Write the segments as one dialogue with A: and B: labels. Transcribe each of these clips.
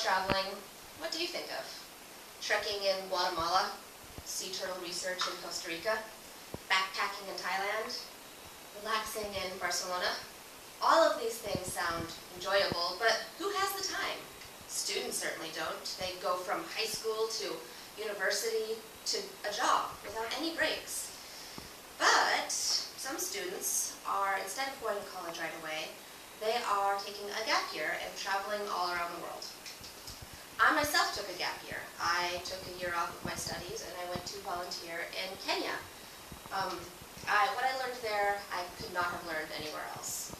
A: traveling, what do you think of? Trekking in Guatemala, sea turtle research in Costa Rica, backpacking in Thailand, relaxing in Barcelona. All of these things sound enjoyable, but who has the time? Students certainly don't. They go from high school to university to a job without any breaks. But some students are, instead of going to college right away, they are taking a gap year and traveling all around the world. I myself took a gap year. I took a year off of my studies and I went to volunteer in Kenya. What I learned there, I could not have learned anywhere else.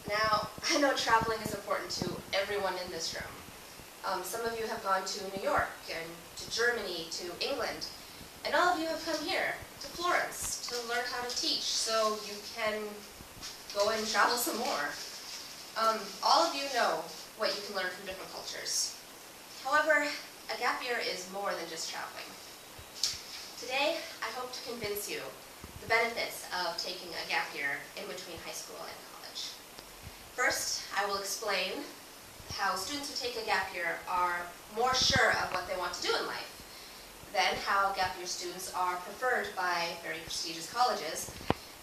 A: Now, I know traveling is important to everyone in this room. Some of you have gone to New York and to Germany, to England, and all of you have come here to Florence to learn how to teach so you can go and travel some more. All of you know what you can learn from different cultures. However, a gap year is more than just traveling. Today, I hope to convince you the benefits of taking a gap year in between high school and college. First, I will explain how students who take a gap year are more sure of what they want to do in life. Then, how gap year students are preferred by very prestigious colleges.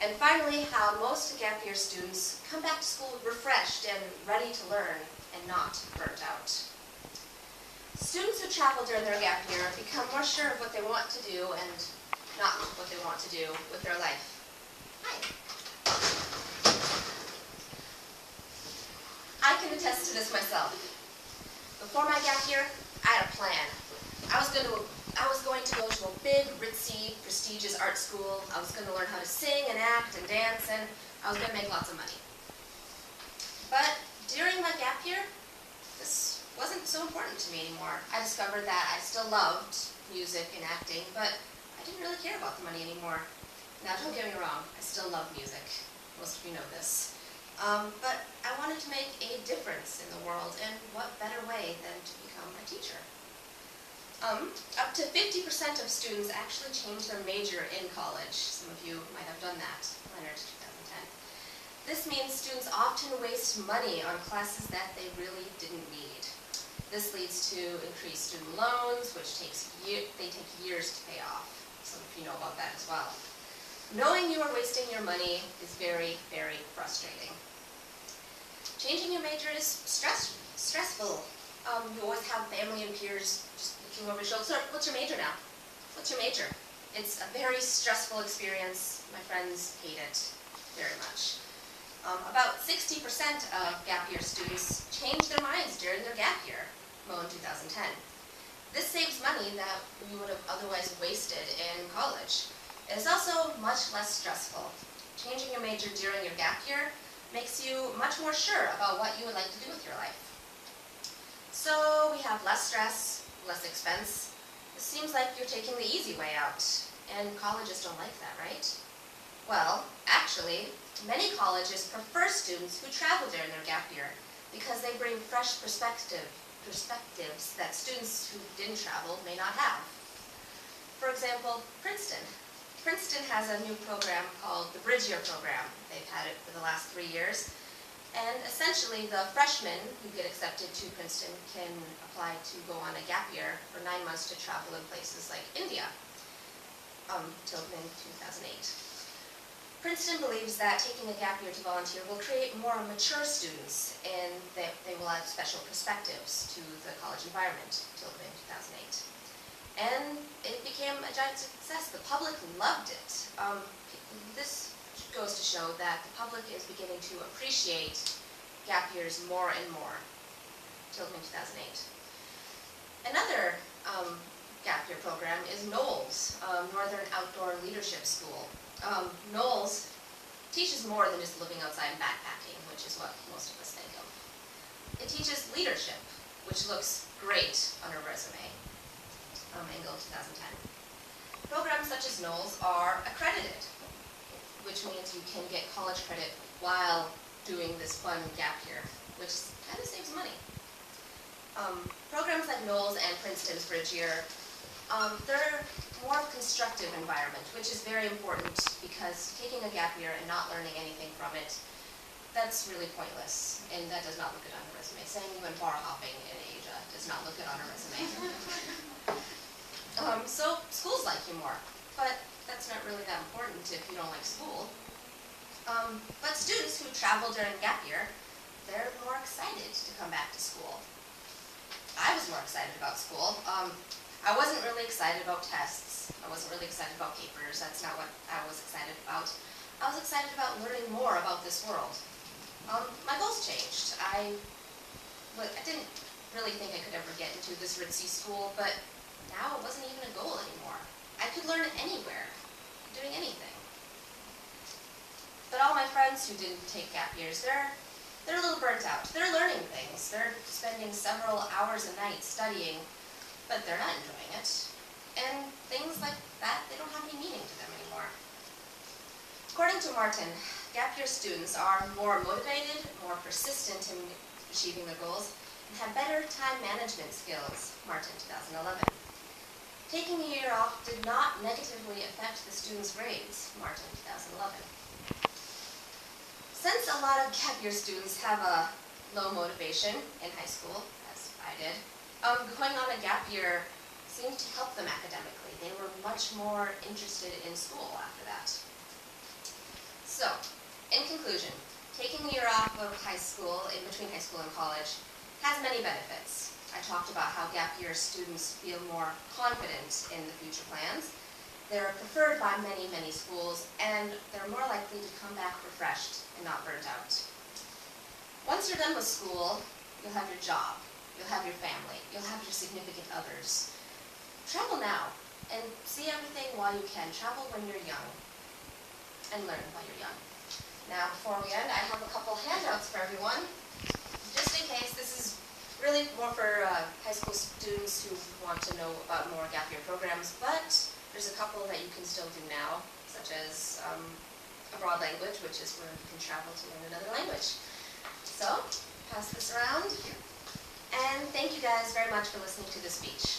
A: And finally, how most gap year students come back to school refreshed and ready to learn and not burnt out. Students who travel during their gap year become more sure of what they want to do and not what they want to do with their life. Hi. I can attest to this myself. Before my gap year, I had a plan. I was going to go to a big, ritzy, prestigious art school. I was going to learn how to sing and act and dance, and I was going to make lots of money. But during my gap year, this wasn't so important to me anymore. I discovered that I still loved music and acting, but I didn't really care about the money anymore. Now, don't get me wrong, I still love music. Most of you know this. But I wanted to make a difference in the world, and what better way than to become a teacher? Up to 50% of students actually change their major in college. Some of you might have done that. Leonard, 2010. This means students often waste money on classes that they really didn't need. This leads to increased student loans, which take years to pay off. Some of you know about that as well. Knowing you are wasting your money is very, very frustrating. Changing your major is stressful. You always have family and peers just looking over your shoulder. "Sir, what's your major now? What's your major?" It's a very stressful experience. My friends hate it very much. About 60% of gap year students change their minds during their gap year, in 2010. This saves money that we would have otherwise wasted in college. It is also much less stressful. Changing your major during your gap year makes you much more sure about what you would like to do with your life. So we have less stress, less expense. It seems like you're taking the easy way out, and colleges don't like that, right? Well, actually, many colleges prefer students who travel during their gap year because they bring fresh perspectives that students who didn't travel may not have. For example, Princeton. Princeton has a new program called the Bridge Year Program. They've had it for the last 3 years. And essentially, the freshmen who get accepted to Princeton can apply to go on a gap year for 9 months to travel in places like India, till mid-2008. Princeton believes that taking a gap year to volunteer will create more mature students, and they will add special perspectives to the college environment till mid-2008. And it became a giant success. The public loved it. This goes to show that the public is beginning to appreciate gap years more and more till mid-2008. Another gap year program is NOLS, Northern Outdoor Leadership School. NOLS teaches more than just living outside and backpacking, which is what most of us think of. It teaches leadership, which looks great on a resume. Engel, 2010. Programs such as NOLS are accredited, which means you can get college credit while doing this fun gap year, which kind of saves money. Programs like NOLS and Princeton's Bridge Year, they're more of a constructive environment, which is very important because taking a gap year and not learning anything from it that's really pointless, and that does not look good on a resume. Saying you went bar hopping in Asia does not look good on a resume. So schools like you more, but that's not really that important if you don't like school. But students who travel during gap year, they're more excited to come back to school. I was more excited about school. I wasn't really excited about tests. I wasn't really excited about papers. That's not what I was excited about. I was excited about learning more about this world. My goals changed. I didn't really think I could ever get into this ritzy school, but now it wasn't even a goal anymore. I could learn anywhere, doing anything. But all my friends who didn't take gap years, they're a little burnt out. They're learning things. They're spending several hours a night studying, but they're not enjoying it. And things like that, they don't have any meaning to them anymore. According to Martin, gap year students are more motivated, more persistent in achieving their goals, and have better time management skills, Martin 2011. Taking a year off did not negatively affect the students' grades, Martin 2011. Since a lot of gap year students have a low motivation in high school, as I did, going on a gap year seemed to help them academically. They were much more interested in school after that. So, in conclusion, taking a year off of high school, in between high school and college, has many benefits. I talked about how gap year students feel more confident in the future plans. They're preferred by many, many schools, and they're more likely to come back refreshed and not burnt out. Once you're done with school, you'll have your job, you'll have your family, you'll have your significant others. Travel now, and see everything while you can. Travel when you're young, and learn while you're young. Now, before we end, I have a couple handouts for everyone. Just in case, this is really more for high school students who want to know about more gap year programs, but there's a couple that you can still do now, such as abroad language, which is where you can travel to learn another language. So, pass this around. And thank you guys very much for listening to this speech.